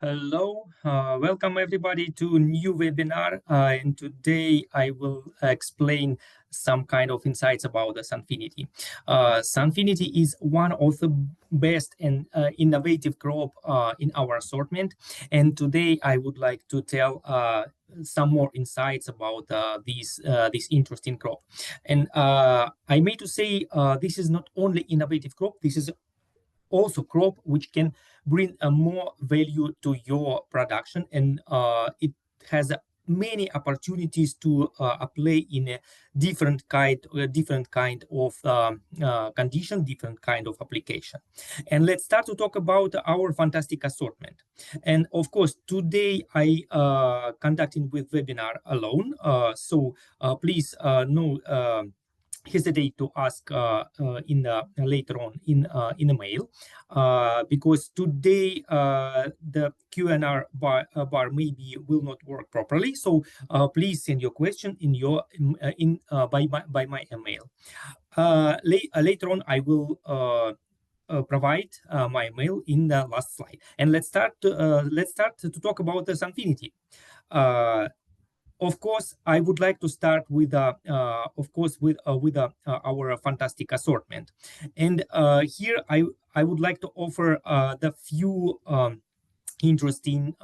Hello, welcome everybody to a new webinar. And today I will explain some kind of insights about the Sunfinity. Sunfinity is one of the best and innovative crop in our assortment. And today I would like to tell some more insights about this interesting crop. And I may to say this is not only innovative crop, this is also crop which can bring a more value to your production, and it has many opportunities to apply in a different kind of condition, different kind of application. And let's start to talk about our fantastic assortment. And of course today I conducting with webinar alone, so please no hesitate to ask in later on in a mail, because today the Q&A bar maybe will not work properly. So please send your question in your by my email. Later on I will provide my email in the last slide. And let's start to talk about the Sunfinity. Of course, I would like to start with, our fantastic assortment, and here I would like to offer the few interesting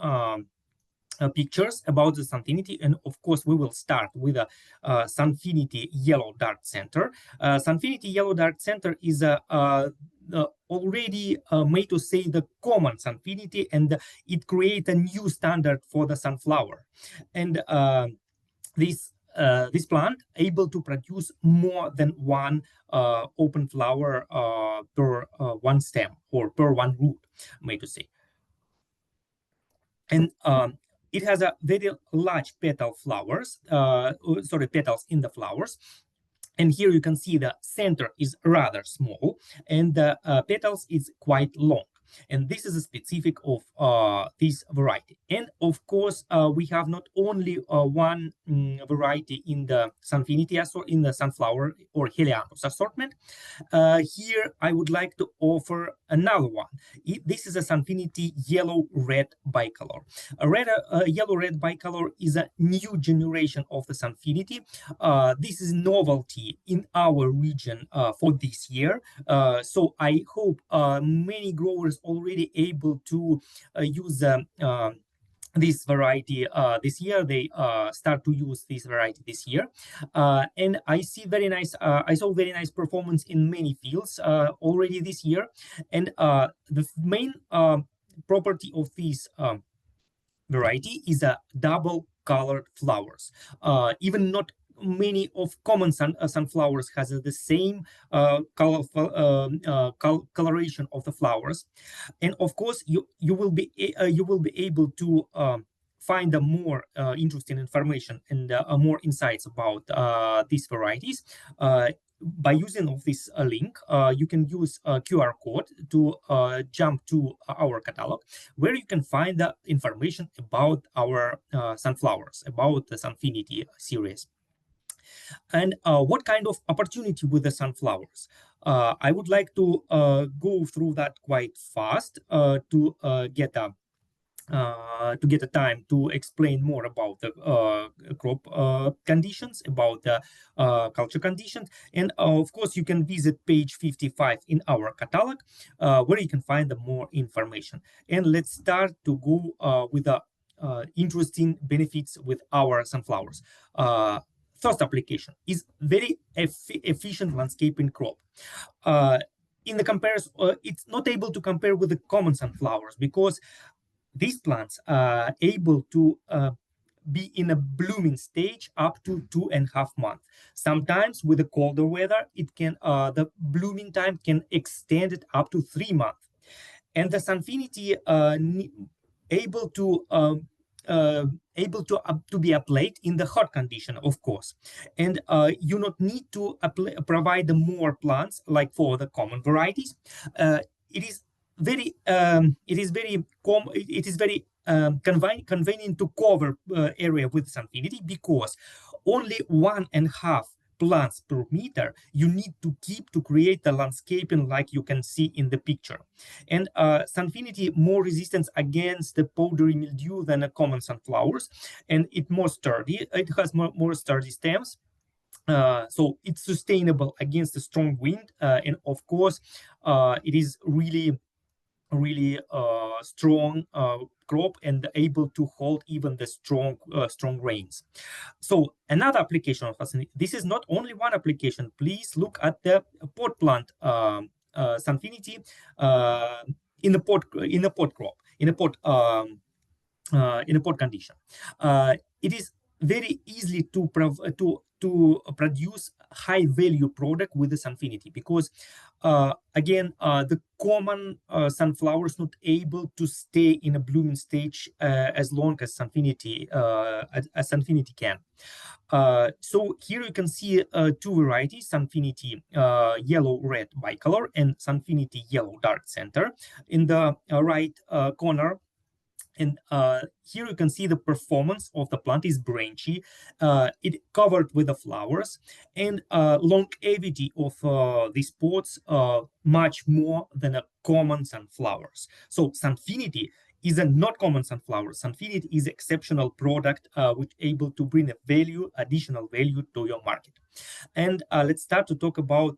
pictures about the Sunfinity. And of course we will start with a Sunfinity Yellow Dart Center. Sunfinity Yellow Dart Center is a already made to say the common Sunfinity, and it creates a new standard for the sunflower. And this plant able to produce more than one open flower per one stem or per one root, made to say. And it has a very large petals in the flowers. And here you can see the center is rather small, and the petals is quite long. And this is a specific of this variety. And of course, we have not only one variety in the Sunfinity, in the sunflower or Helianthus assortment. Here I would like to offer another one. This is a Sunfinity Yellow-Red Bicolor. Yellow-Red Bicolor is a new generation of the Sunfinity. This is novelty in our region for this year. So I hope many growers already able to use this variety this year. They start to use this variety this year, and I see very nice. I saw very nice performance in many fields already this year. And the main property of this variety is a double colored flowers. Even not many of common sunflowers has the same coloration of the flowers. And of course you will be able to find a more interesting information and more insights about these varieties by using of this link. You can use a QR code to jump to our catalog, where you can find the information about our sunflowers, about the Sunfinity series. And what kind of opportunity with the sunflowers? I would like to go through that quite fast to get a time to explain more about the crop conditions, about the culture conditions. And of course you can visit page 55 in our catalog, where you can find the more information. And let's start to go with the interesting benefits with our sunflowers. First application is very efficient landscaping crop. In the comparison, it's not able to compare with the common sunflowers, because these plants are able to be in a blooming stage up to 2.5 months. Sometimes with the colder weather, it can the blooming time can extend it up to 3 months. And the Sunfinity able to be applied in the hot condition, of course. And you not need to provide more plants like for the common varieties. It is very convenient to cover area with Sunfinity, because only 1.5 plants per meter you need to keep to create the landscaping like you can see in the picture. And Sunfinity more resistance against the powdery mildew than a common sunflowers, and it more sturdy. It has more sturdy stems. So it's sustainable against the strong wind, and of course, it is really strong crop and able to hold even the strong rains. So another application of Sunfinity, this is not only one application. Please look at the pot plant Sunfinity in the pot crop in a pot condition. It is very easily to produce high value product with the Sunfinity, because again the common sunflowers not able to stay in a blooming stage as long as Sunfinity can. So here you can see two varieties: Sunfinity yellow red bicolor and Sunfinity yellow dark center in the right corner. And here you can see the performance of the plant is branchy, it covered with the flowers, and longevity of these pots much more than a common sunflowers. So Sunfinity is a not common sunflower. Sunfinity is exceptional product which able to bring additional value to your market. And let's start to talk about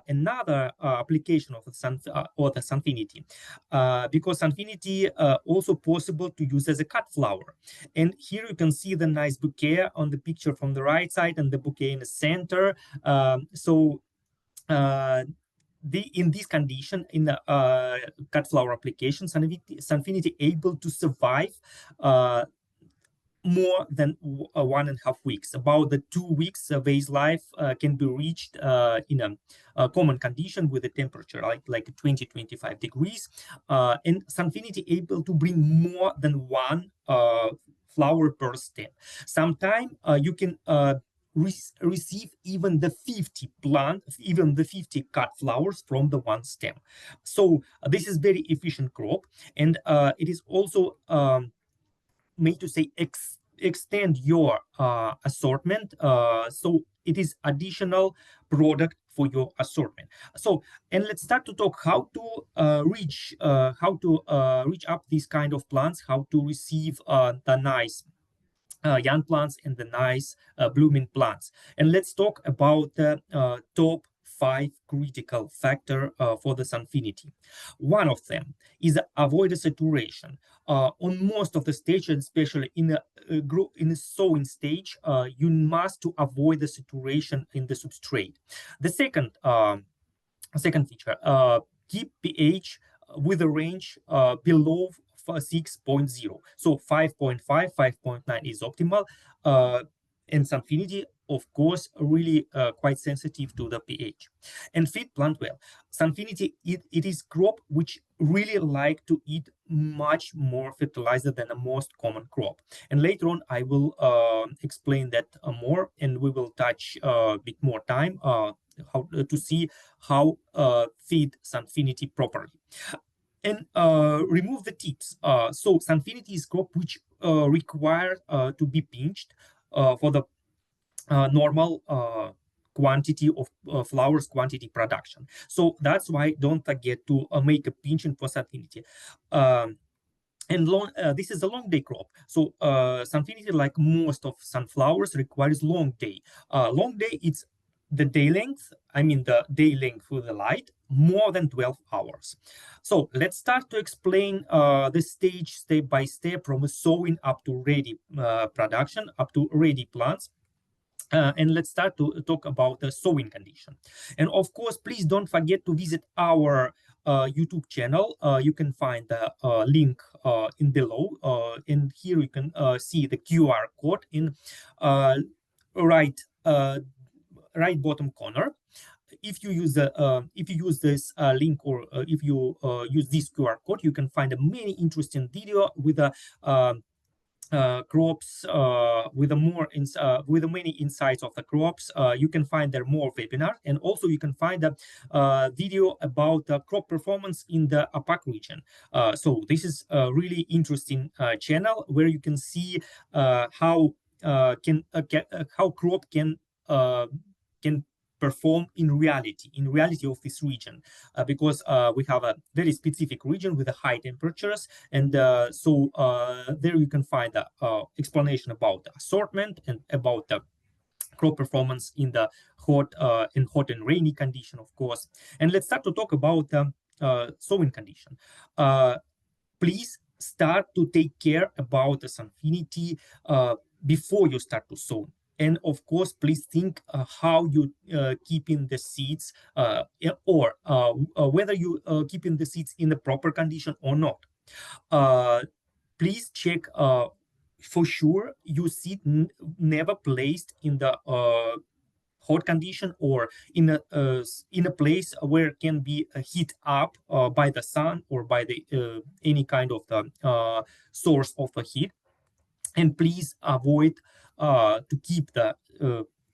another application of the Sunfinity, because Sunfinity also possible to use as a cut flower. And here you can see the nice bouquet on the picture from the right side and the bouquet in the center. In this condition, in the cut flower application, Sunfinity able to survive more than 1.5 weeks. About the 2 weeks vase life can be reached in a common condition with a temperature like 20-25 degrees. And Sunfinity able to bring more than one flower per stem. Sometimes you can receive even the 50 cut flowers from the one stem. So this is very efficient crop, and it is also made to say extend your assortment, so it is additional product for your assortment. So, and let's start to talk how to reach up these kind of plants, how to receive the nice young plants and the nice blooming plants. And let's talk about the top 5 critical factor for the Sunfinity. One of them is avoid saturation. On most of the stages, especially in a sowing stage, you must to avoid the saturation in the substrate. The second feature, keep pH with a range below 6.0. So 5.5, 5.9 is optimal. And Sunfinity, of course, really quite sensitive to the pH. And feed plant well. Sunfinity, it is crop which really like to eat much more fertilizer than the most common crop. And later on, I will explain that more, and we will touch a bit more time how to see how feed Sunfinity properly. And remove the tips. So Sunfinity is crop which require to be pinched for the normal quantity of flowers quantity production. So that's why don't forget to make a pinching for Sunfinity. And this is a long day crop. So Sunfinity, like most of sunflowers, requires long day. Long day, it's the day length, the day length with the light, more than 12 hours. So let's start to explain the stage step by step from sowing up to ready production, up to ready plants. And let's start to talk about the sowing condition. And of course, please don't forget to visit our YouTube channel. You can find the link in below. And here you can see the QR code in right bottom corner. If you use this link, or if you use this QR code, you can find a many interesting video with a crops with the many insights of the crops. You can find there more webinar, and also you can find a video about crop performance in the APAC region. So this is a really interesting channel where you can see how crop can can perform in reality of this region, because we have a very specific region with high temperatures, and so there you can find the explanation about the assortment and about the crop performance in the hot and rainy condition, of course. And let's start to talk about sowing condition. Please start to take care about the sunfinity before you start to sow. And of course, please think how you keeping the seeds, or whether you keeping the seeds in the proper condition or not. Please check for sure you seed never placed in the hot condition or in a place where it can be heat up by the sun or by the any kind of the source of the heat. And please avoid to keep the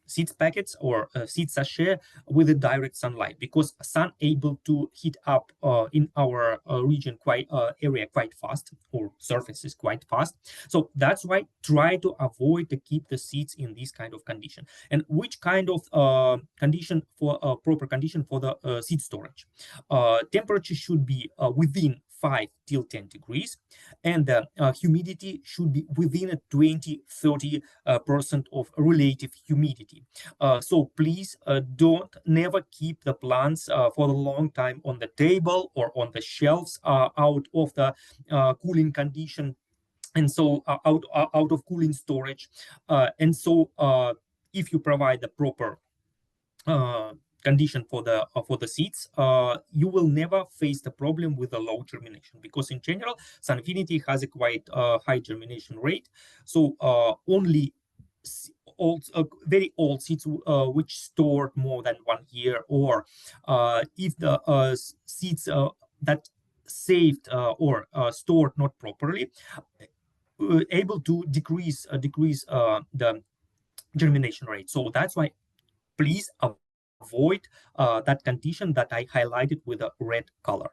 seeds packets or seed sachet with the direct sunlight, because sun able to heat up in our region area quite fast, or surfaces quite fast. So that's why try to avoid to keep the seeds in this kind of condition. And which kind of condition for proper condition for the seed storage? Temperature should be within 5 till 10 degrees, and the humidity should be within a 20-30% of relative humidity. So please never keep the plants for a long time on the table or on the shelves out of the cooling condition, and so out of cooling storage. And so if you provide the proper condition for the seeds, you will never face the problem with a low germination, because in general sunfinity has a quite high germination rate. So only very old seeds which stored more than 1 year, or if the seeds that saved or stored not properly, able to decrease the germination rate. So that's why please avoid that condition that I highlighted with a red color.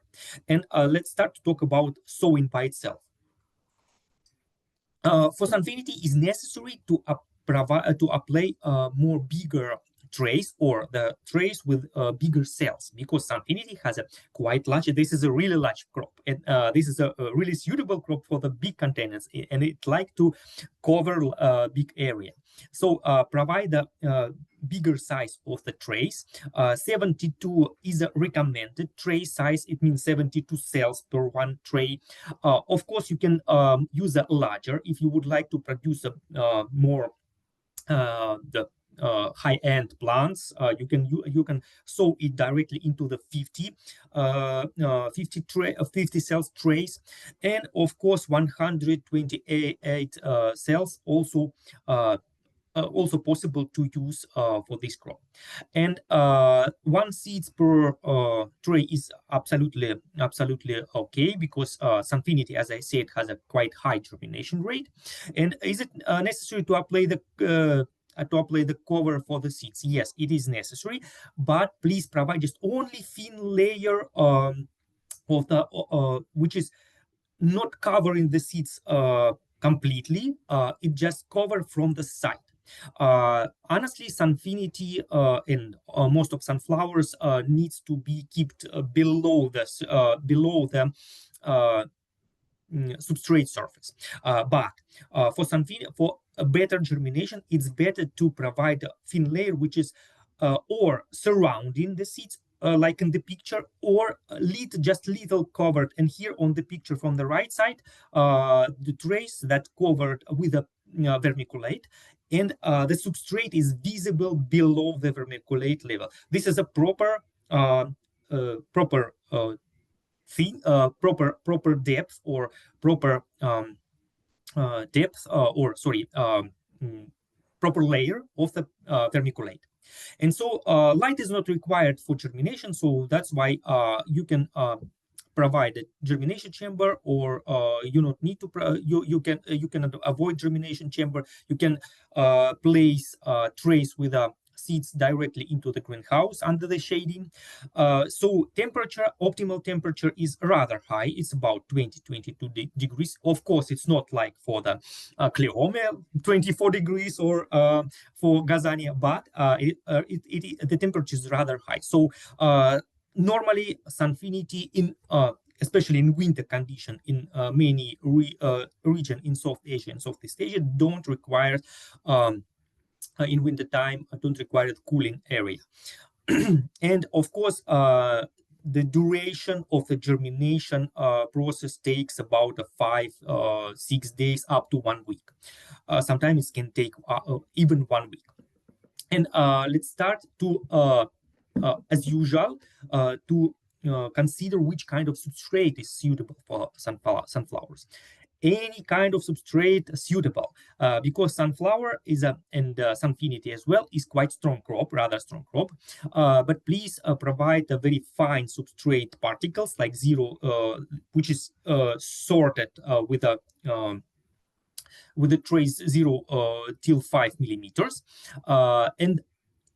And let's start to talk about sowing by itself. For sunfinity, is necessary to apply more bigger trays, or the trays with bigger cells, because sunfinity has a quite large, this is a really large crop, and this is a really suitable crop for the big containers, and it like to cover a big area. So provide the bigger size of the trays. 72 is a recommended tray size. It means 72 cells per one tray. Of course, you can use a larger if you would like to produce a more the high-end plants. You can sow it directly into the 50 cells trays, and of course 128 cells also possible to use for this crop. And 1 seeds per tray is absolutely okay, because sunfinity, as I said, has a quite high germination rate. And is it necessary to apply the cover for the seeds? Yes, it is necessary, but please provide just only thin layer of the which is not covering the seeds completely. It just covered from the side. Honestly, sunfinity and most of sunflowers needs to be kept below the substrate surface. But for sunfinity, for a better germination, it's better to provide a thin layer which is or surrounding the seeds, like in the picture, or just little covered. And here on the picture from the right side, the trays that covered with a vermiculate, and the substrate is visible below the vermiculate level. This is a proper proper depth, or proper proper layer of the vermiculate. And so light is not required for germination, so that's why you can provide a germination chamber, or you don't need to you can avoid germination chamber. You can place trays with a seeds directly into the greenhouse under the shading. So optimal temperature is rather high. It's about 20-22 degrees. Of course, it's not like for the Cleome 24 degrees or for Gazania, but the temperature is rather high. So normally Sunfinity in especially in winter condition in many region in South Asia and Southeast Asia don't require in winter time don't require a cooling area. And of course the duration of the germination process takes about 5-6 days up to 1 week. Sometimes it can take even 1 week. And let's start to as usual to consider which kind of substrate is suitable for sunflowers. Any kind of substrate suitable, because sunflower is and Sunfinity as well is quite strong crop, rather strong crop. But please provide a very fine substrate particles like zero, which is sorted with the trace 0 till 5 millimeters, and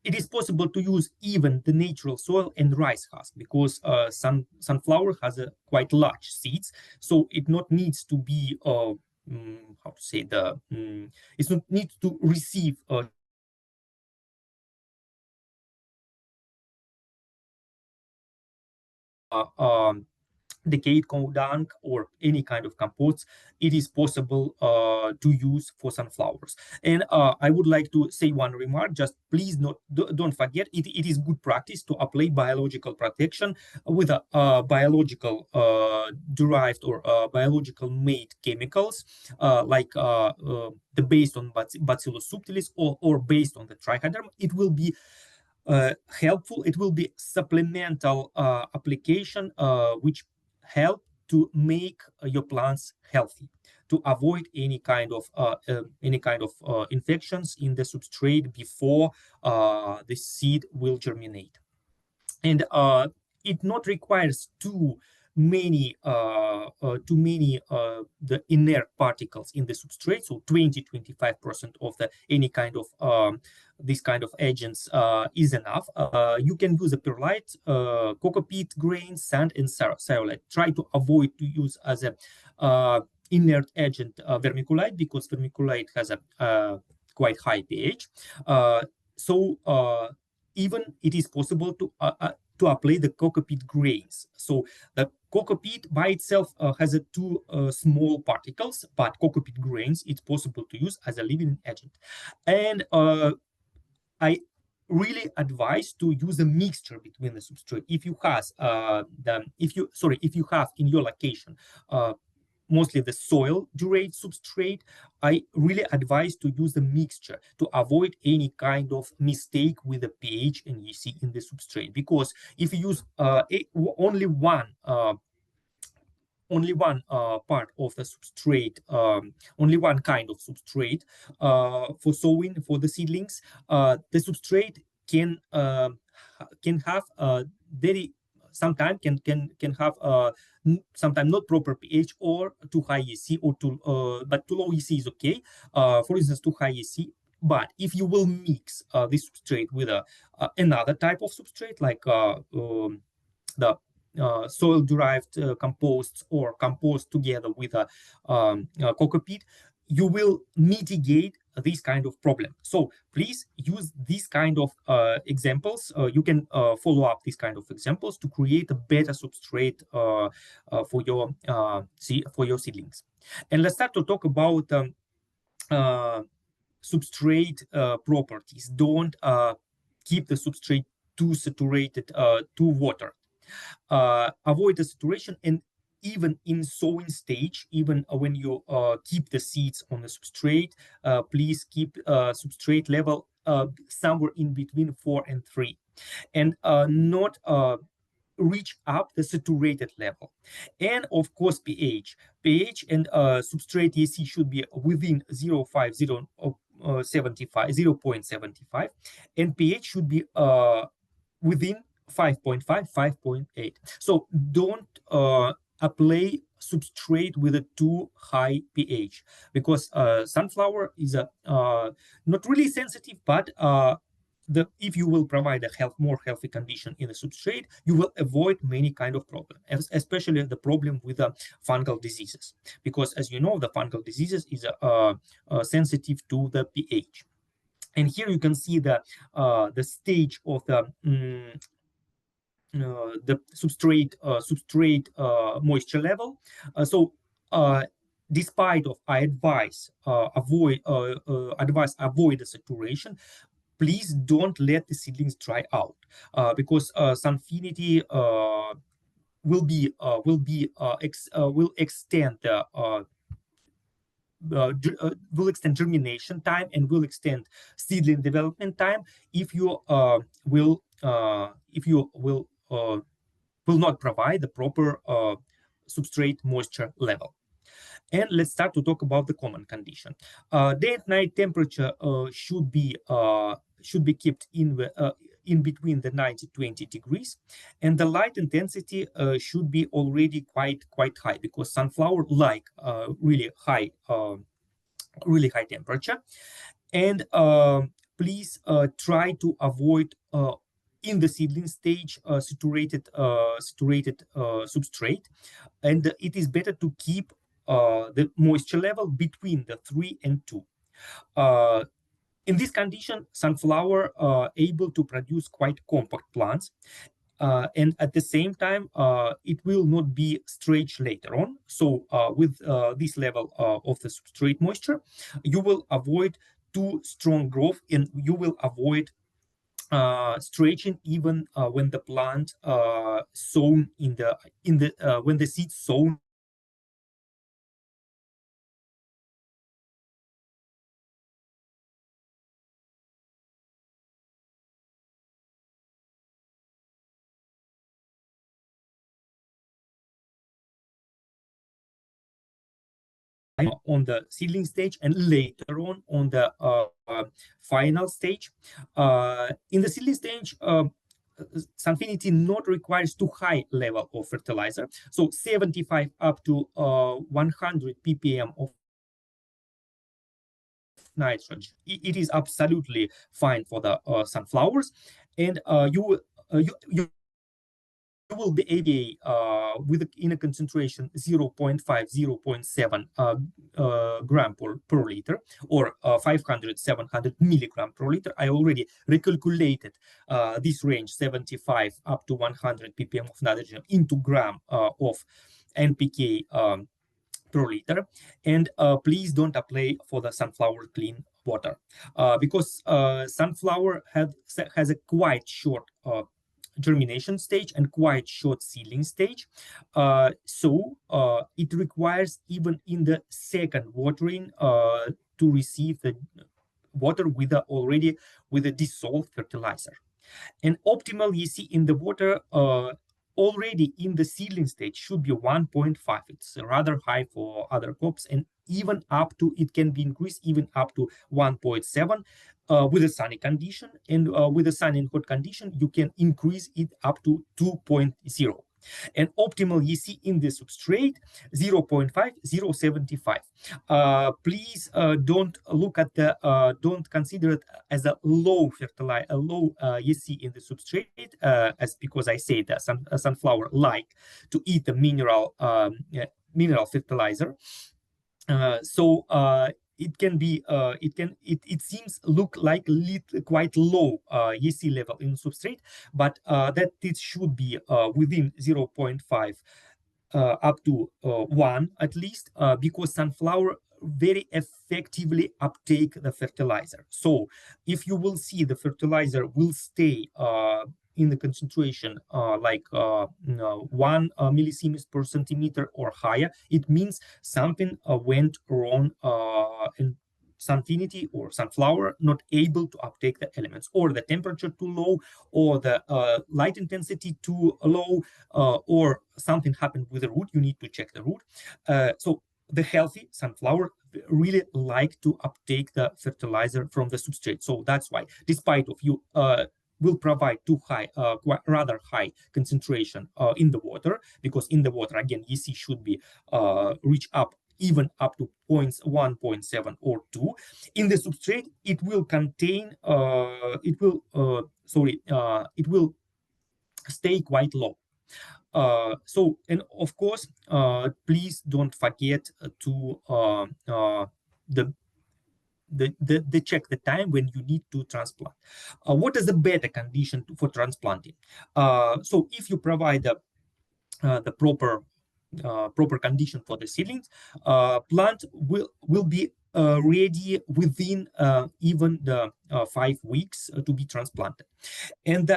it is possible to use even the natural soil and rice husk because sunflower has a quite large seeds, so it not needs to be how to say it's not need to receive decayed cow dung or any kind of composts. It is possible to use for sunflowers. And I would like to say one remark, just please don't forget, it is good practice to apply biological protection with a biological derived or biological made chemicals like the based on Bacillus subtilis or based on the trichoderma. It will be helpful. It will be supplemental application which help to make your plants healthy, to avoid any kind of infections in the substrate before the seed will germinate. And it not requires too many the inert particles in the substrate, so 20-25% of the any kind of this kind of agents is enough. You can use a perlite, coco peat grains, sand, and ceolite. Try to avoid to use as a inert agent vermiculite, because vermiculite has a quite high pH. So even it is possible to apply the coco peat grains. So the coco peat by itself has two small particles, but coco peat grains it's possible to use as a living agent. And I really advise to use a mixture between the substrate. If you have in your location mostly the soil derived substrate, I really advise to use the mixture to avoid any kind of mistake with the pH and EC in the substrate. Because if you use only one part of the substrate, only one kind of substrate for sowing for the seedlings, the substrate can have very sometimes can have sometimes not proper pH or too high EC or too but too low EC is okay. For instance, too high EC. But if you will mix this substrate with another type of substrate like the soil-derived composts or compost together with a coco peat, you will mitigate this kind of problem. So please use these kind of examples. You can follow up these kind of examples to create a better substrate for your seedlings. And let's start to talk about substrate properties. Don't keep the substrate too saturated, too water. Avoid the saturation, and even in sowing stage, even when you keep the seeds on the substrate, please keep substrate level somewhere in between 4 and 3, and not reach up the saturated level. And of course pH and substrate EC should be within 0.75, and pH should be within 5.5, 5.8. So don't apply substrate with a too high pH, because sunflower is a not really sensitive, but if you will provide a more healthy condition in the substrate, you will avoid many kind of problems, especially the problem with fungal diseases, because as you know, the fungal diseases is sensitive to the pH. And here you can see the stage of the substrate moisture level. So despite of I avoid the saturation, please don't let the seedlings dry out, because Sunfinity will extend the will extend germination time and will extend seedling development time if you will not provide the proper substrate moisture level. And let's start to talk about the common condition. Day and night temperature should be kept in between the 90-20 degrees, and the light intensity should be already quite high, because sunflower like really high temperature. And please try to avoid in the seedling stage saturated substrate, and it is better to keep the moisture level between the 3 and 2. In this condition, sunflower are able to produce quite compact plants, and at the same time, it will not be stretched later on. So with this level of the substrate moisture, you will avoid too strong growth, and you will avoid stretching even when the plant sown when the seed sown on the seedling stage and later on the final stage. In the seedling stage, Sunfinity not requires too high level of fertilizer, so 75 up to 100 ppm of nitrogen. It is absolutely fine for the sunflowers, and you will be able in a concentration 0.5 0.7 gram per liter, or 500-700 milligram per liter. I already recalculated this range, 75 up to 100 ppm of nitrogen into gram of NPK per liter. And please don't apply for the sunflower clean water, because sunflower has a quite short germination stage and quite short seedling stage. So it requires, even in the second watering, to receive the water with a dissolved fertilizer. And optimal EC in the water already in the seedling stage should be 1.5. It's rather high for other crops, and even up to, it can be increased even up to 1.7 with a sunny condition. And with a sunny and hot condition, you can increase it up to 2.0. And optimal EC in the substrate 0.5, 0.75. Please don't look at don't consider it as a low EC in the substrate, as because I say that sunflower like to eat the mineral fertilizer. So it can be it seems look like quite low EC level in substrate, but that it should be within 0.5 up to 1 at least, because sunflower very effectively uptake the fertilizer. So if you will see the fertilizer will stay in the concentration like 1 millisiemens per centimeter or higher, it means something went wrong in Sunfinity or sunflower not able to uptake the elements, or the temperature too low, or the light intensity too low, or something happened with the root. You need to check the root. So the healthy sunflower really like to uptake the fertilizer from the substrate. So that's why, despite of you will provide too high, rather high concentration in the water, because in the water again EC should be reach up even up to 0.1, 0.7, or 2. In the substrate, it will contain, it will stay quite low. So, and of course, please don't forget to the check the time when you need to transplant. What is the better condition for transplanting? So if you provide the proper condition for the seedlings, plant will be ready within even the 5 weeks to be transplanted. And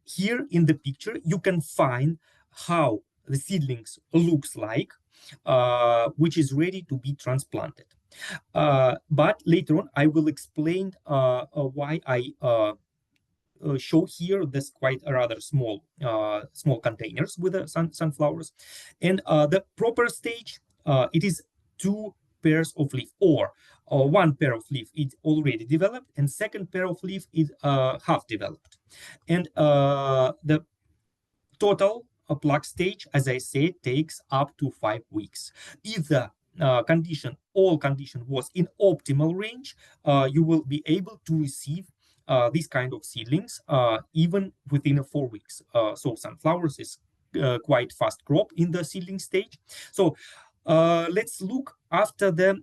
here in the picture, you can find how the seedlings looks like, which is ready to be transplanted. But later on, I will explain why I show here this quite rather small containers with the sunflowers. And the proper stage, it is 2 pairs of leaf, or one pair of leaf is already developed, and second pair of leaf is half developed. And the total plug stage, as I said, takes up to 5 weeks. If the all condition was in optimal range, you will be able to receive these kind of seedlings even within 4 weeks. So sunflowers is quite fast crop in the seedling stage. So let's look after the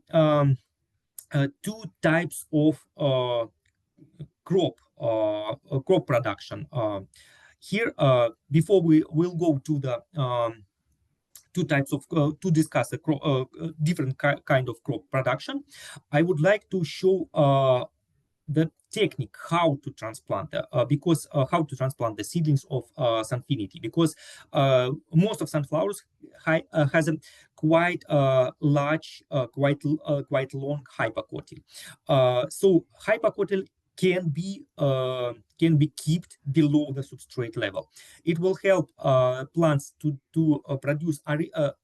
2 types of crop production. Here, before we will go to the 2 types of to discuss the different kind of crop production, I would like to show the technique how to transplant because how to transplant the seedlings of Sunfinity, because most of sunflowers has a quite large, quite long hypocotyl. So hypocotyl can be kept below the substrate level. It will help plants to produce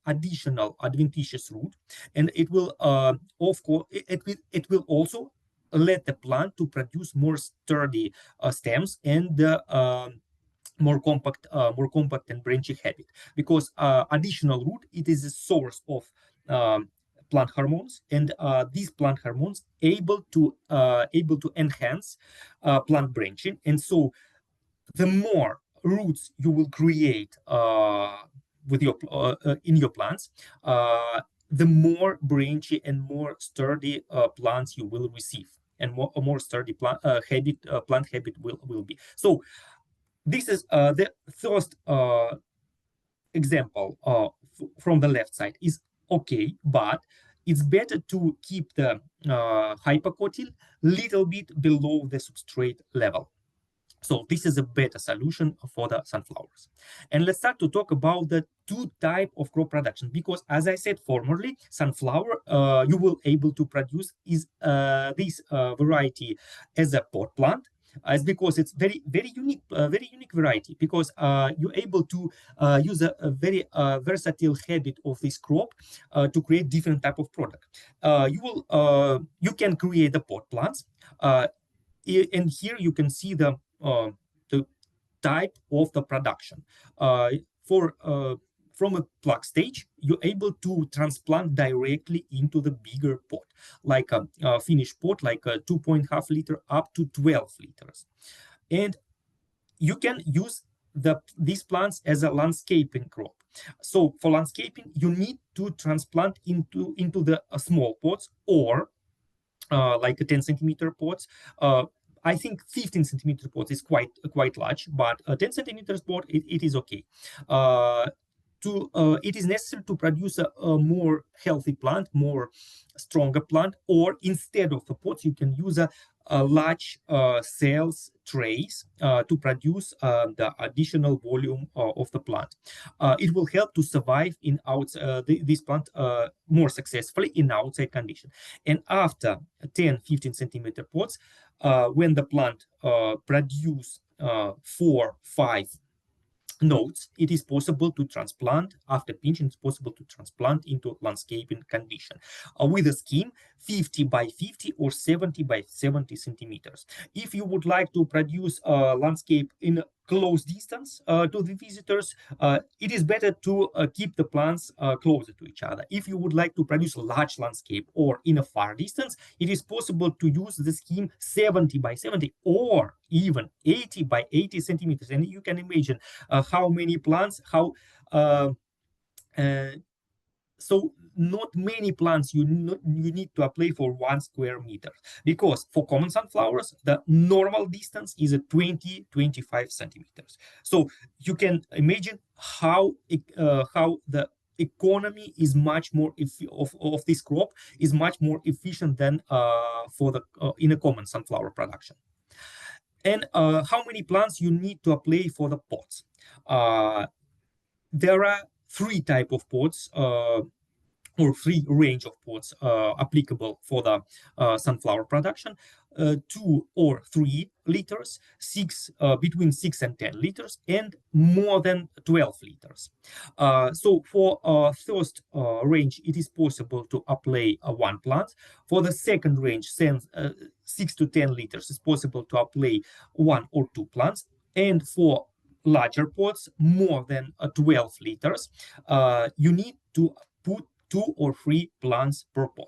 additional adventitious root, and it will of course it will also let the plant to produce more sturdy stems and more compact and branchy habit, because additional root, it is a source of plant hormones, and these plant hormones able to enhance plant branching. And so the more roots you will create with your in your plants, the more branchy and more sturdy plants you will receive, and more sturdy plant habit will be. So this is the first example from the left side is okay, but it's better to keep the hypocotyl little bit below the substrate level. So this is a better solution for the sunflowers. And let's start to talk about the 2 types of crop production, because as I said formerly, sunflower you will able to produce is this variety as a pot plant, as because it's very unique variety, because you're able to use a very versatile habit of this crop to create different type of product. You can create the pot plants, and here you can see the type of the production. From a plug stage, you're able to transplant directly into the bigger pot, like a finished pot, like a 2.5 liter up to 12 liters. And you can use these plants as a landscaping crop. So for landscaping, you need to transplant into the small pots, or like a 10 centimeter pots. I think 15 centimeter pots is quite large, but a 10 centimeters pot, it is okay. It is necessary to produce a more healthy plant, more stronger plant, or instead of the pots, you can use a large cells trays to produce the additional volume of the plant. It will help to survive in this plant more successfully in outside condition. And after 10-15 centimeter pots, when the plant produce 4-5 nodes, it is possible to transplant. After pinching, it's possible to transplant into landscaping condition with a scheme 50 by 50 or 70 by 70 centimeters. If you would like to produce a landscape in close distance to the visitors, it is better to keep the plants closer to each other. If you would like to produce a large landscape or in a far distance, it is possible to use the scheme 70 by 70 or even 80 by 80 centimeters. And you can imagine how many plants, how uh, so not many plants you need to apply for 1 square meter, because for common sunflowers the normal distance is 20-25 centimeters. So you can imagine how the economy is much more of this crop is much more efficient than for the in a common sunflower production. And how many plants you need to apply for the pots? There are three type of pots, or three range of pots applicable for the sunflower production: 2 or 3 liters, between 6 and 10 liters, and more than 12 liters. So for first range, it is possible to apply one plant. For the second range, 6 to 10 liters, it's possible to apply 1 or 2 plants. And for larger pots, more than 12 liters, you need to put 2 or 3 plants per pot.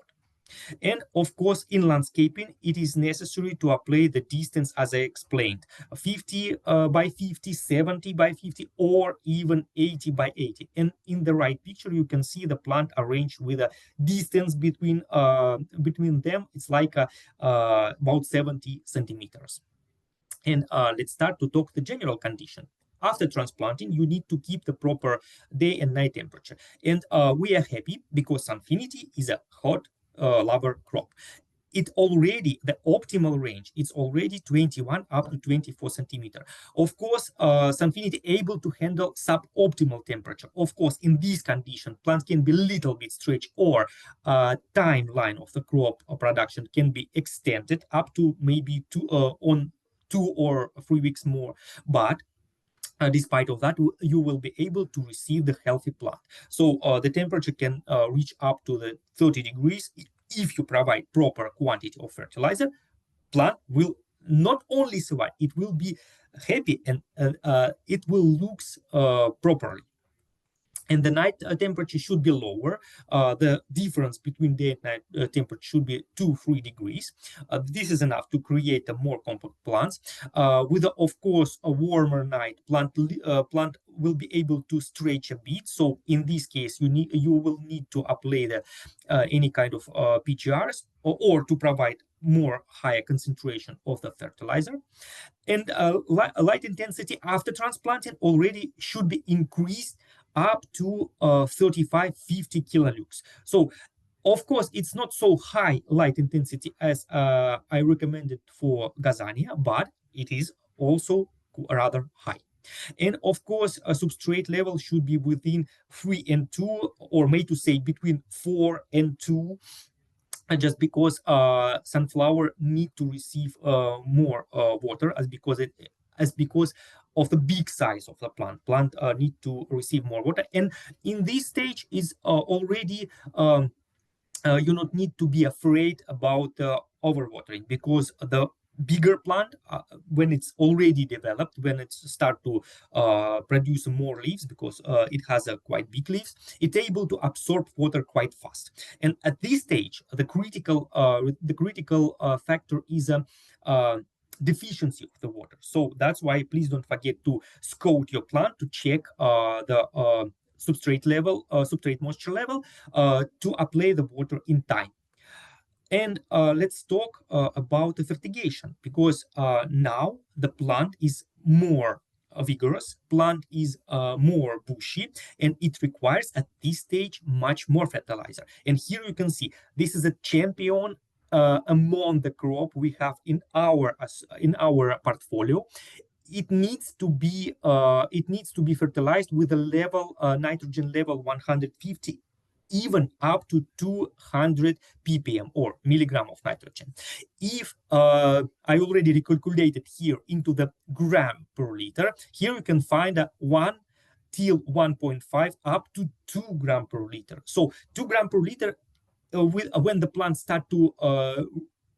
And of course, in landscaping, it is necessary to apply the distance as I explained: 50 by 50, 70 by 50, or even 80 by 80. And in the right picture, you can see the plant arranged with a distance between them. It's like about 70 centimeters. And let's start to talk the general condition. After transplanting, you need to keep the proper day and night temperature. And we are happy because Sunfinity is a hot lover crop. It already, the optimal range, it's already 21 up to 24 centimeter. Of course, Sunfinity able to handle suboptimal temperature. Of course, in this condition, plant can be a little bit stretched, or timeline of the crop production can be extended up to maybe 2 or 3 weeks more. But despite of that, you will be able to receive the healthy plant. So the temperature can reach up to the 30 degrees. If you provide proper quantity of fertilizer, plant will not only survive, it will be happy, and it will look properly. And the night temperature should be lower. The difference between day and night temperature should be 2-3 degrees. This is enough to create a more compact plants. With, of course, a warmer night, plant will be able to stretch a bit. So in this case, you will need to apply any kind of PGRs, or to provide more higher concentration of the fertilizer. And light intensity after transplanting already should be increased up to 35-50 kilolux. So of course, it's not so high light intensity as I recommended for Gazania, but it is also rather high. And of course, a substrate level should be within 3 and 2, or may to say between 4 and 2, just because sunflower need to receive more water, as because of the big size of the plant need to receive more water. And in this stage is already you not need to be afraid about overwatering, because the bigger plant, when it's already developed, when it start to produce more leaves, because it has a quite big leaves, it's able to absorb water quite fast. And at this stage, the critical factor is deficiency of the water. So that's why please don't forget to scout your plant to check the substrate level, substrate moisture level, to apply the water in time. And let's talk about the fertigation, because now the plant is more vigorous, plant is more bushy, and it requires at this stage much more fertilizer. And here you can see this is a champion among the crop we have in our portfolio. It needs to be fertilized with a level nitrogen level 150, even up to 200 ppm, or milligram of nitrogen. If I already recalculated here into the gram per liter, here you can find a 1 till 1.5 up to 2 gram per liter. So 2 gram per liter when the plants start to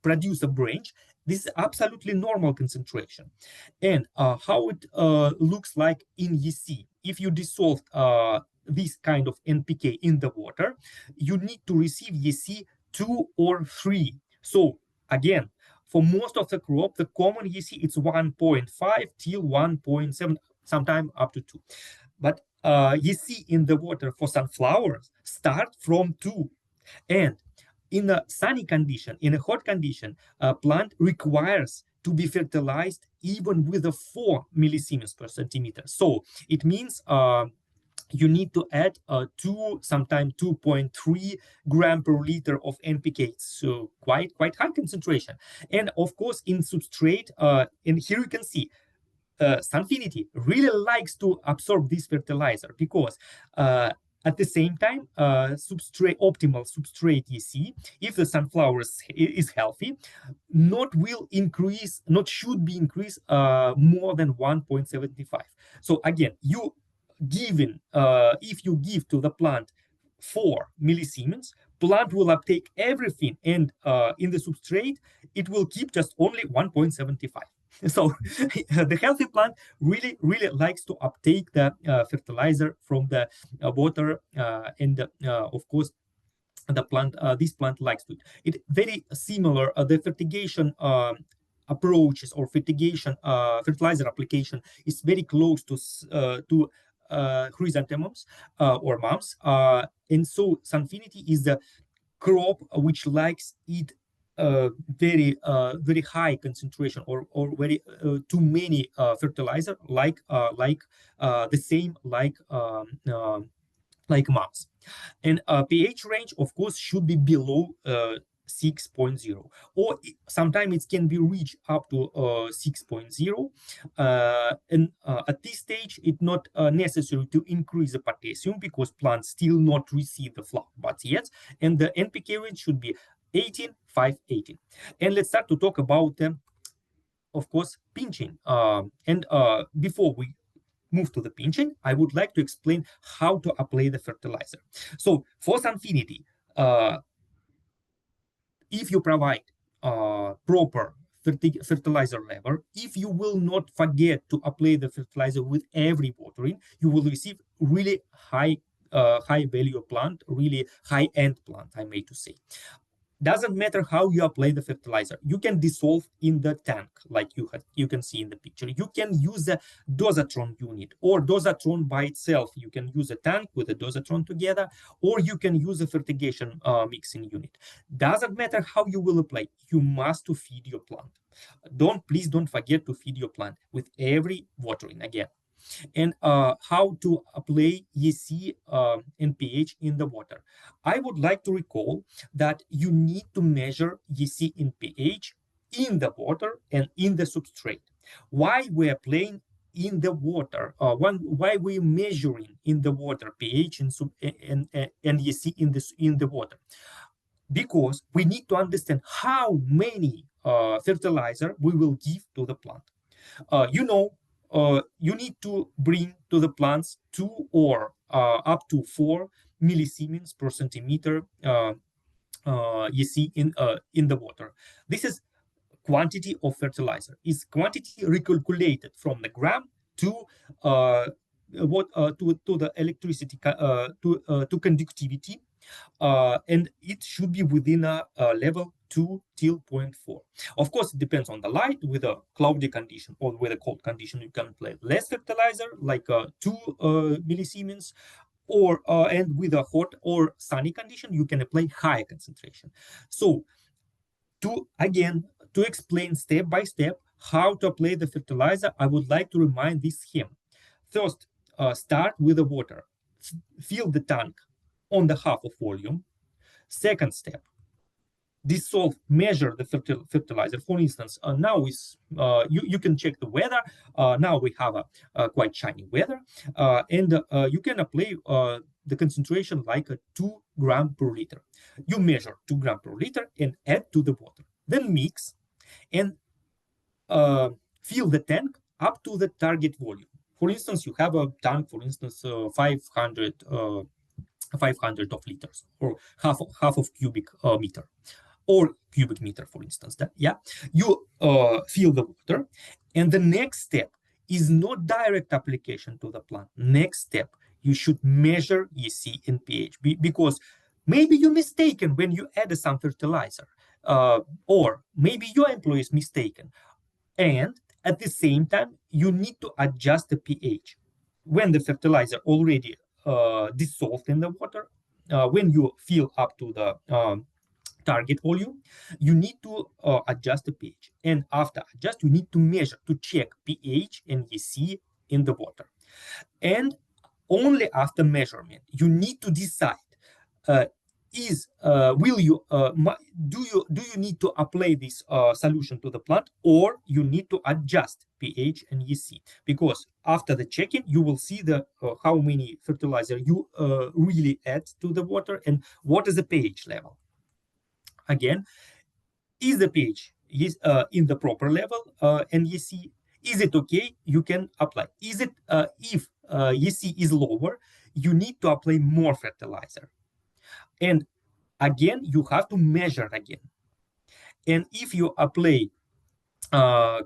produce a branch, This is absolutely normal concentration. And how it looks like in EC, if you dissolve this kind of NPK in the water, you need to receive EC 2 or 3. So again, for most of the crop, the common EC it's 1.5 till 1.7, sometime up to 2. But EC in the water for sunflowers start from 2. And in a sunny condition, in a hot condition, a plant requires to be fertilized even with a 4 millisiemens per centimeter. So it means you need to add 2, sometimes 2.3 gram per liter of NPK. So quite high concentration. And of course, in substrate, and here you can see Sunfinity really likes to absorb this fertilizer because at the same time, optimal substrate EC, if the sunflower is healthy, not should be increased more than 1.75. So again, if you give to the plant 4 millisiemens, plant will uptake everything, and in the substrate, it will keep just only 1.75. So the healthy plant really likes to uptake the fertilizer from the water, and of course the plant this plant likes to it very similar the fertigation approaches or fertilizer application is very close to chrysanthemums or mums, and so Sunfinity is the crop which likes it very high concentration or very too many fertilizer like the same like mums. And pH range, of course, should be below 6.0, or sometimes it can be reached up to 6.0. And at this stage, it's not necessary to increase the potassium because plants still not receive the flower buds yet, and the NPK range should be 18, 5, 18. And let's start to talk about, of course, pinching. And before we move to the pinching, I would like to explain how to apply the fertilizer. So for Sunfinity, if you provide proper fertilizer level, if you will not forget to apply the fertilizer with every watering, you will receive really high value plant, really high end plant, I may to say. Doesn't matter how you apply the fertilizer. You can dissolve in the tank, like you can see in the picture. You can use a dosatron unit or dosatron by itself. You can use a tank with a dosatron together, or you can use a fertigation mixing unit. Doesn't matter how you will apply. You must to feed your plant. Please don't forget to feed your plant with every watering again. And how to apply EC and pH in the water. I would like to recall that you need to measure EC in pH in the water and in the substrate. Why we are playing in the water? Why we measuring in the water pH and EC in the water? Because we need to understand how many fertilizer we will give to the plant. You need to bring to the plants 2 or up to 4 millisiemens per centimeter EC in the water. This is quantity of fertilizer. Is quantity recalculated from the gram to to the electricity to conductivity, and it should be within a level 2 till 0.4. Of course, it depends on the light. With a cloudy condition or with a cold condition, you can apply less fertilizer, like 2 millisiemens, or and with a hot or sunny condition, you can apply higher concentration. So, to explain step by step how to apply the fertilizer, I would like to remind this scheme. First, start with the water. Fill the tank on the half of volume. Second step, dissolve, measure the fertilizer. For instance, now is you can check the weather. Now we have a quite shiny weather, and you can apply the concentration like a 2 gram per liter. You measure 2 gram per liter and add to the water. Then mix and fill the tank up to the target volume. For instance, you have a tank, for instance, 500 of liters or half of cubic meter. or cubic meter, for instance. You fill the water, and the next step is not direct application to the plant. Next step, you should measure EC and pH because maybe you're mistaken when you add some fertilizer, or maybe your employee is mistaken. And at the same time, you need to adjust the pH. When the fertilizer already dissolved in the water, when you fill up to the target volume, you need to adjust the pH. And after adjust, you need to measure to check pH and EC in the water. And only after measurement, you need to decide uh, do you need to apply this solution to the plant, or you need to adjust pH and EC, because after the checking you will see the how many fertilizer you really add to the water and what is the pH level. Again, is the pH is in the proper level, and EC, is it okay, you can apply. Is it if EC is lower, you need to apply more fertilizer. And again, you have to measure again. And if you apply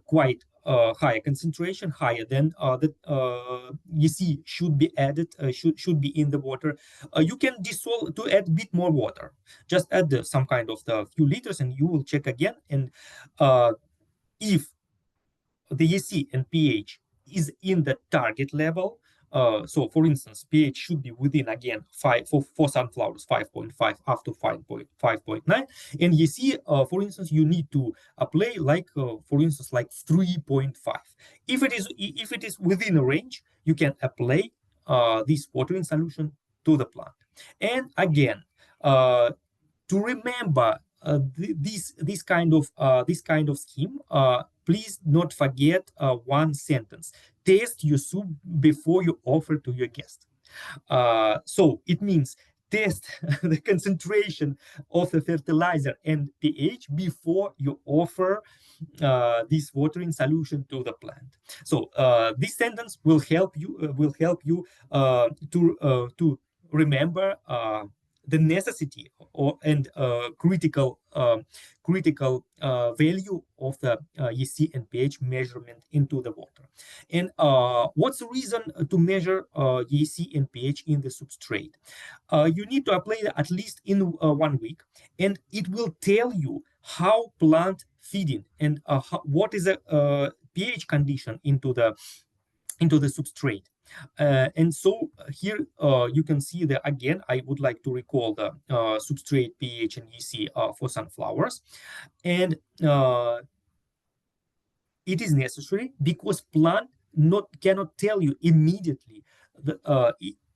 quite higher concentration, higher than the EC should be added, should be in the water, you can dissolve to add a bit more water. Just add some kind of the few liters, and you will check again. And if the EC and pH is in the target level. So, for instance, pH should be within, again, for sunflowers, 5.5 up to 5.9. And EC, for instance, you need to apply like, for instance, like 3.5. If it is within a range, you can apply this watering solution to the plant. And again, to remember this kind of scheme, please not forget one sentence: test your soup before you offer to your guest. So it means test the concentration of the fertilizer and pH before you offer this watering solution to the plant. So this sentence will help you to remember the necessity and critical value of the EC and pH measurement into the water. And what's the reason to measure EC and pH in the substrate? You need to apply it at least in 1 week, and it will tell you how plant feeding and what is the pH condition into the substrate. And so here you can see that, again, I would like to recall the substrate pH and EC for sunflowers. And it is necessary because plant cannot tell you immediately that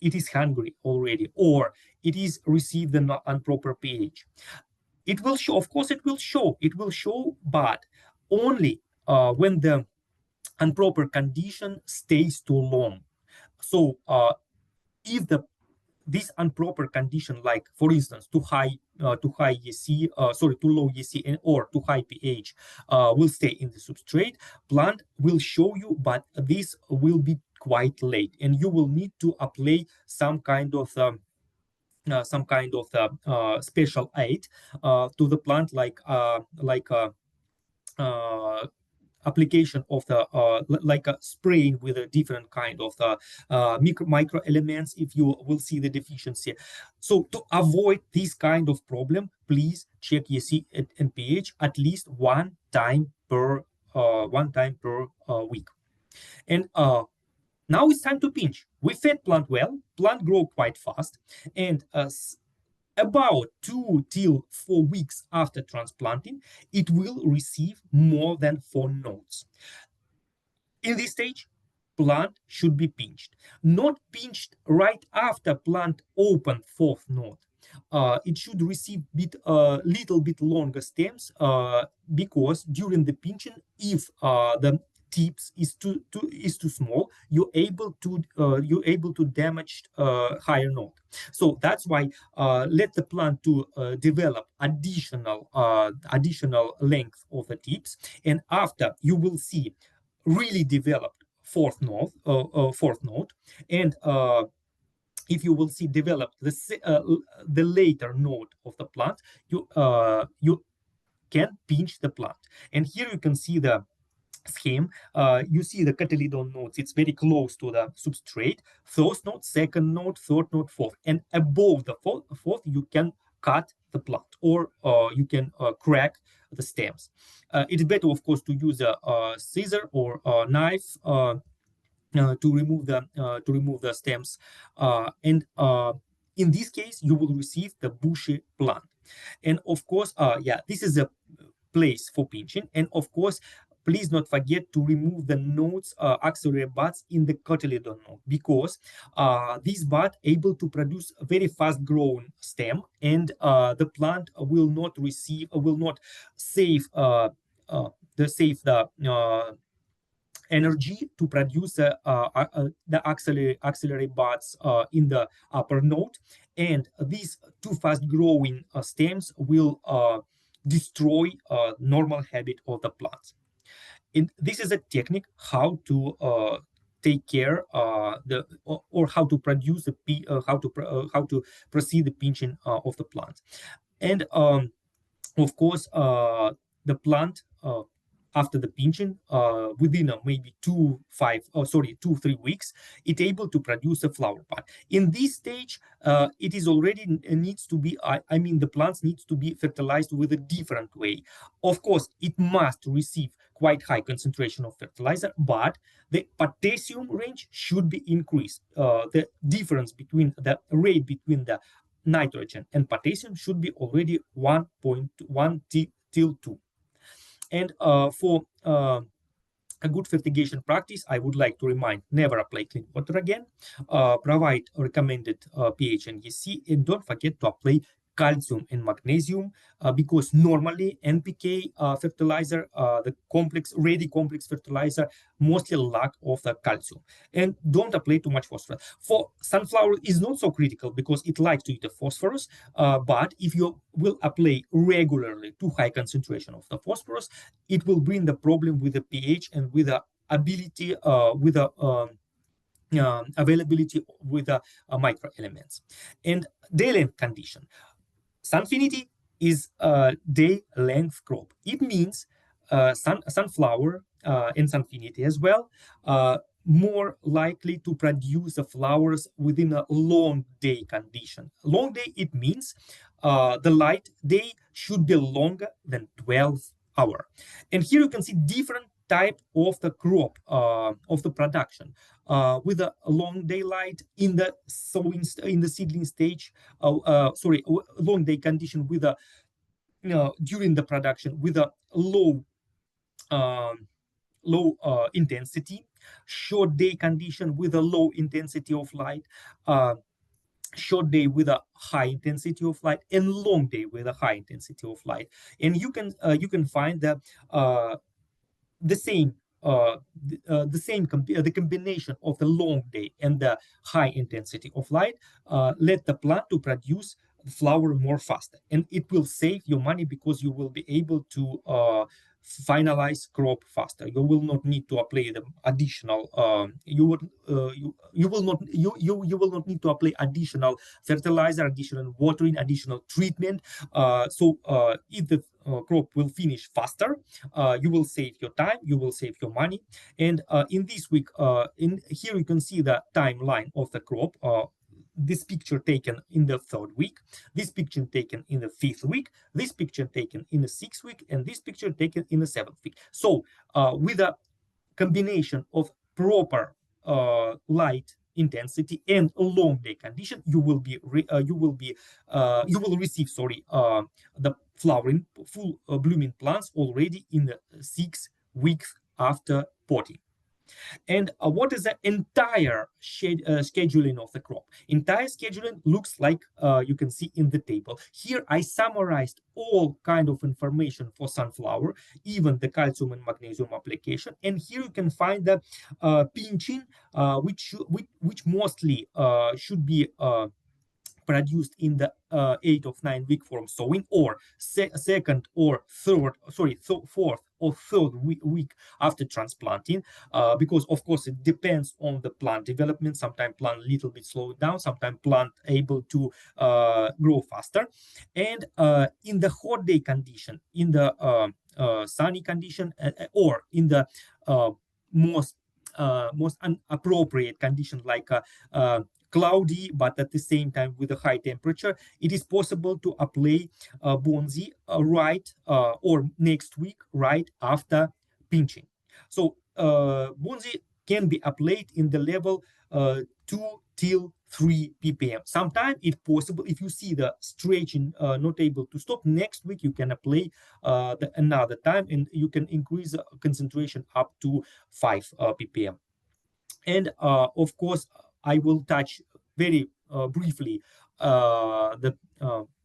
it is hungry already, or it is received an improper pH. It will show, of course, it will show, but only when the improper condition stays too long. So if this improper condition, like for instance, too low EC or too high pH, will stay in the substrate, plant will show you, but this will be quite late, and you will need to apply some kind of special aid to the plant, like application of the like a spraying with a different kind of the micro elements if you will see the deficiency. So to avoid this kind of problem, please check EC and pH at least one time per week. And now it's time to pinch. We fed plant well, plant grow quite fast, and about 2 till 4 weeks after transplanting, it will receive more than 4 nodes. In this stage, plant should be pinched. Not pinched right after plant open 4th node. It should receive little bit longer stems, because during the pinching, if the tips is too small, you're able to damage higher node. So that's why let the plant to develop additional length of the tips, and after you will see really developed 4th node, and if you will see developed the later node of the plant, you can pinch the plant. And here you can see the scheme. You see the cotyledon nodes, it's very close to the substrate. First node, second node, third node, fourth. And above the fourth, you can cut the plant, or you can crack the stems. It's better, of course, to use a scissor or a knife to remove the stems. And in this case, you will receive the bushy plant. And of course, yeah, this is a place for pinching. And of course, please not forget to remove the nodes, axillary buds in the cotyledon node, because these buds able to produce a very fast growing stem, and the plant will not save the energy to produce the axillary buds in the upper node, and these too fast growing stems will destroy normal habit of the plants. And this is a technique how to take care or how to produce how to proceed the pinching of the plant. And of course, the plant after the pinching, within maybe 2-3 weeks, it's able to produce a flower pod. In this stage, it is already needs to be, I mean, the plants needs to be fertilized with a different way. Of course, it must receive quite high concentration of fertilizer, but the potassium range should be increased. The difference between the rate between the nitrogen and potassium should be already 1.1 till 2. And for a good fertigation practice, I would like to remind: never apply clean water again, provide recommended pH and EC, and don't forget to apply calcium and magnesium, because normally NPK fertilizer, the ready complex fertilizer, mostly lack of the calcium. And don't apply too much phosphorus. For sunflower is not so critical because it likes to eat the phosphorus, but if you will apply regularly too high concentration of the phosphorus, it will bring the problem with the pH and with the ability, with the availability with the microelements. And day length condition. Sunfinity is a day length crop. It means sunflower and Sunfinity as well, more likely to produce the flowers within a long day condition. Long day, it means the light day should be longer than 12 hours. And here you can see different type of the crop of the production, with a long daylight in the seedling stage, long day condition with a during the production with a low intensity, short day condition with a low intensity of light, short day with a high intensity of light, and long day with a high intensity of light. And you can find that the same the combination of the long day and the high intensity of light let the plant to produce flower more faster, and it will save you money because you will be able to finalize crop faster. You will not need to apply the additional you will not need to apply additional fertilizer, additional watering, additional treatment. So if the crop will finish faster, you will save your time, you will save your money. And in this week, in here you can see the timeline of the crop. This picture taken in the 3rd week, this picture taken in the 5th week, this picture taken in the 6th week, and this picture taken in the 7th week. So with a combination of proper light intensity and long day condition, you will receive the flowering full blooming plants already in the 6 weeks after potting. And what is the entire scheduling of the crop? Entire scheduling looks like you can see in the table. Here I summarized all kind of information for sunflower, even the calcium and magnesium application. And here you can find the pinching, which mostly should be produced in the 8 of 9 week from sowing, or second or third, sorry, fourth or third week after transplanting, because of course it depends on the plant development. Sometimes plant a little bit slowed down, sometimes plant able to grow faster. And in the hot day condition, in the sunny condition, or in the uh, most most inappropriate condition, like cloudy, but at the same time with a high temperature, it is possible to apply Bonzi right or next week, right after pinching. So Bonzi can be applied in the level 2 till 3 ppm. Sometimes it's possible, if you see the stretching not able to stop, next week you can apply another time, and you can increase the concentration up to 5 ppm. And of course, I will touch very briefly the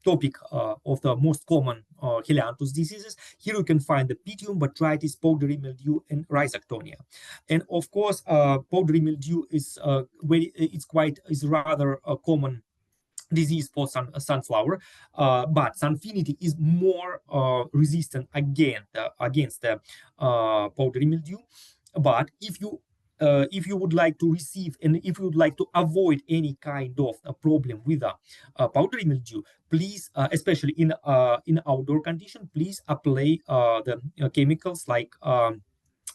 topic of the most common Helianthus diseases. Here you can find the Pythium, botrytis, powdery mildew, and rhizoctonia. And of course, powdery mildew is is rather a common disease for sunflower, but Sunfinity is more resistant against the powdery mildew. But if you would like to receive, and if you would like to avoid any kind of a problem with powdery mildew, please, especially in outdoor condition, please apply the chemicals like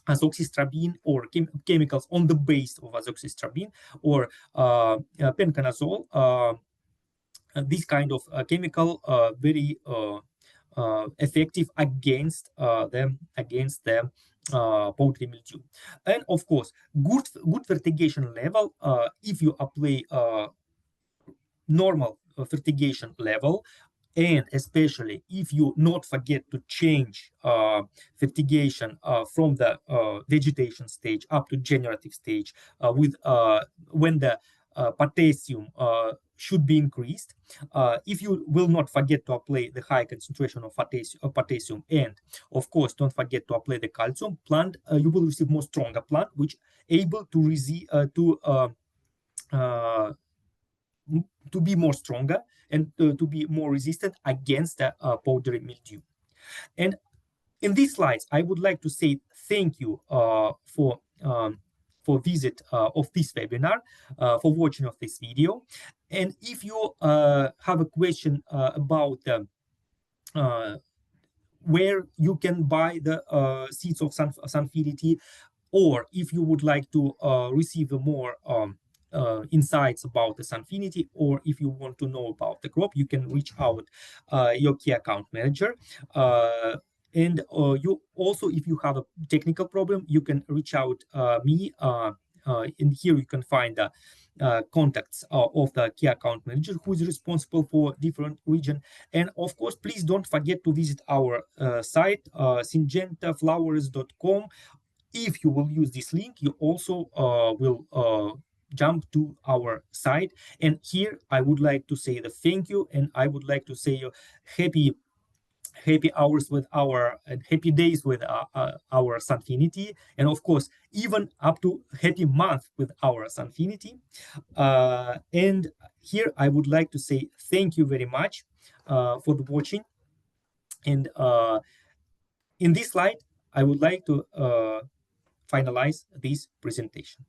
azoxystrobin, or chemicals on the base of azoxystrobin, or penconazole. This kind of chemical very effective against the powdery mildew. And of course, good fertigation level, if you apply normal fertigation level, and especially if you not forget to change fertigation from the vegetation stage up to generative stage, with when the potassium should be increased. If you will not forget to apply the high concentration of potassium, and of course don't forget to apply the calcium, plant you will receive more stronger plant, which able to uh, to be more stronger, and to be more resistant against the powdery mildew. And in these slides, I would like to say thank you for visit of this webinar, for watching of this video. And if you have a question about where you can buy the seeds of Sunfinity, or if you would like to receive more insights about the Sunfinity, or if you want to know about the crop, you can reach out your key account manager. And you also, if you have a technical problem, you can reach out me. In here you can find the contacts of the key account manager, who is responsible for different region. And of course, please don't forget to visit our site, syngentaflowers.com. If you will use this link, you also will jump to our site. And here I would like to say the thank you, and I would like to say happy hours with our, and happy days with our Sunfinity, and of course even up to happy month with our Sunfinity. And here I would like to say thank you very much for the watching. And in this slide, I would like to finalize this presentation.